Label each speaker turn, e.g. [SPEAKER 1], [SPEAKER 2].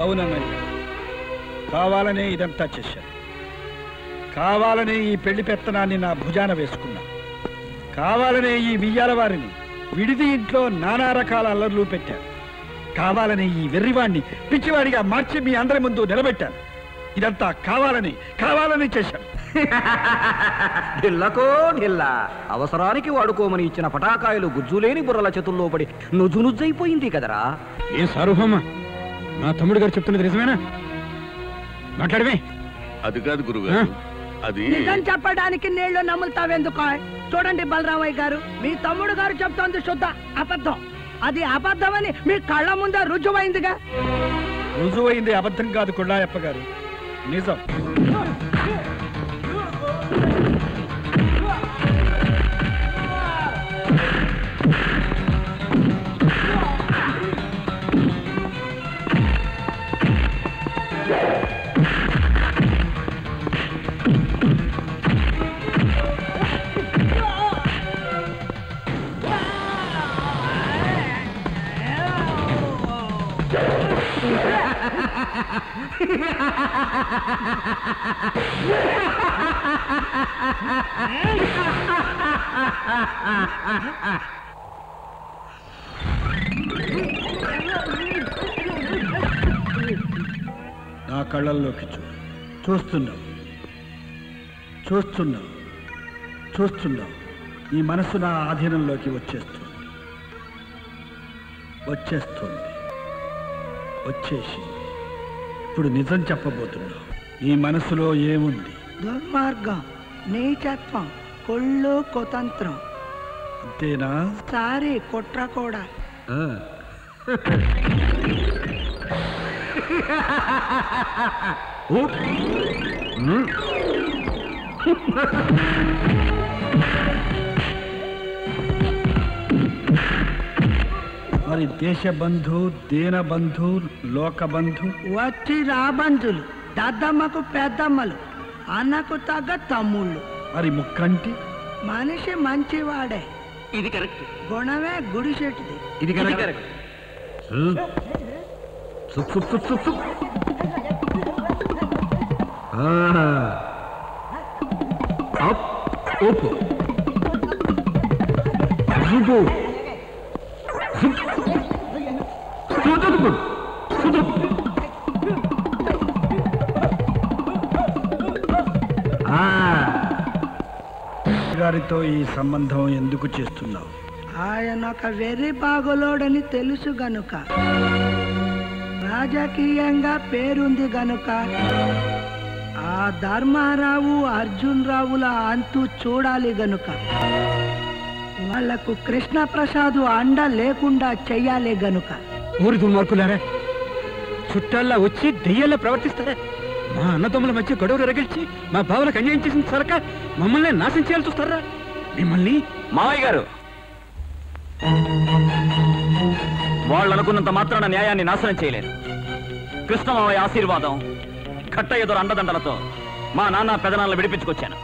[SPEAKER 1] అవునన్నయ్య, కావాలనే ఇదంతా చేశాను. కావాలనే ఈ పెళ్లి పెత్తనాన్ని నా భుజాన వేసుకున్నా. కావాలనే ఈ వియ్యాల వారిని విడిది ఇంట్లో నానా రకాల అల్లర్లు పెట్టాను. కావాలనే ఈ వెర్రివాణ్ణి పిచ్చివాడిగా మార్చి మీ అందరి ముందు నిలబెట్టాను. ఇదంతా కావాలని చేశాను.
[SPEAKER 2] ఢిల్లకో ఢిల్లా, అవసరానికి వాడుకోమని ఇచ్చిన పటాకాయలు గుజ్జులేని బుర్రల చేతుల్లో పడి నుజ్జునుజ్జైపోయింది కదరా.
[SPEAKER 1] ఏ సార్వభౌమ, నా తమ్ముడు గారు చెప్తున్నది నిజమేనా? మాట్లాడమే.
[SPEAKER 3] అది కాదు గురుగారు, అది
[SPEAKER 4] నిజం చెప్పడానికి నీళ్లు నమ్ముతావెందుకు? చూడండి బలరామయ్య గారు, మీ తమ్ముడు గారు చెప్తోంది శుద్ధ అబద్ధం. అది అబద్ధమని మీ కళ్ళ ముందే రుజువైందిగా.
[SPEAKER 1] రుజువైంది అబద్ధం కాదు కొల్లాయప్ప గారు, నిజం. నా కళ్ళల్లోకి చూస్తున్నావు. ఈ మనసు నా ఆధీనంలోకి వచ్చేసింది. ఇప్పుడు నిజం చెప్పబోతున్నావు. ఈ మనసులో ఏముంది?
[SPEAKER 4] దుర్మార్గం, నీచత్వం, కొళ్ళు కుతంత్రం.
[SPEAKER 1] అంతేనా?
[SPEAKER 4] సారీ, కుట్ర కూడా.
[SPEAKER 1] మరి దేశబంధు, దీనబంధు, లోకబంధు,
[SPEAKER 4] వచ్చి రాబంధులు, దద్దమ్మకు పెద్దమ్మలు, అన్నకు తగ్గ తమ్ముళ్ళు.
[SPEAKER 1] మరి ముక్కంటి
[SPEAKER 4] మనిషి మంచివాడే,
[SPEAKER 2] ఇది కరెక్ట్.
[SPEAKER 4] గుణమే గుడిసెట్టిది,
[SPEAKER 2] ఇది కరెక్ట్.
[SPEAKER 1] గారితో ఈ సంబంధం ఎందుకు చేస్తున్నావు?
[SPEAKER 4] ఆయన ఒక వెర్రి బాగులోడని తెలుసు గనుక, రాజకీయంగా పేరుంది గనుక, ఆ ధర్మారావు అర్జున్ రావుల అంతు చూడాలి గనుక, వాళ్లకు కృష్ణప్రసాద్ అండ లేకుండా చెయ్యాలి గనుక.
[SPEAKER 1] ఊరి దుర్మార్కులారా, చుట్టాల్లా వచ్చి దెయ్యాల్లో ప్రవర్తిస్తారా? మా అన్నదమ్ముల మధ్య గొడవలు రగిల్చి మా బావులకు అన్యాయం చేసిన సరక మమ్మల్ని నాశనం చేయాల్సి వస్తారా? మిమ్మల్ని
[SPEAKER 2] మావయ్య గారు, వాళ్ళు అనుకున్నంత మాత్రాన న్యాయాన్ని నాశనం చేయలేరు. కృష్ణమావయ్య ఆశీర్వాదం, కట్ట ఎదురు అండదండలతో మా నాన్న పెదనాలను విడిపించుకొచ్చాను.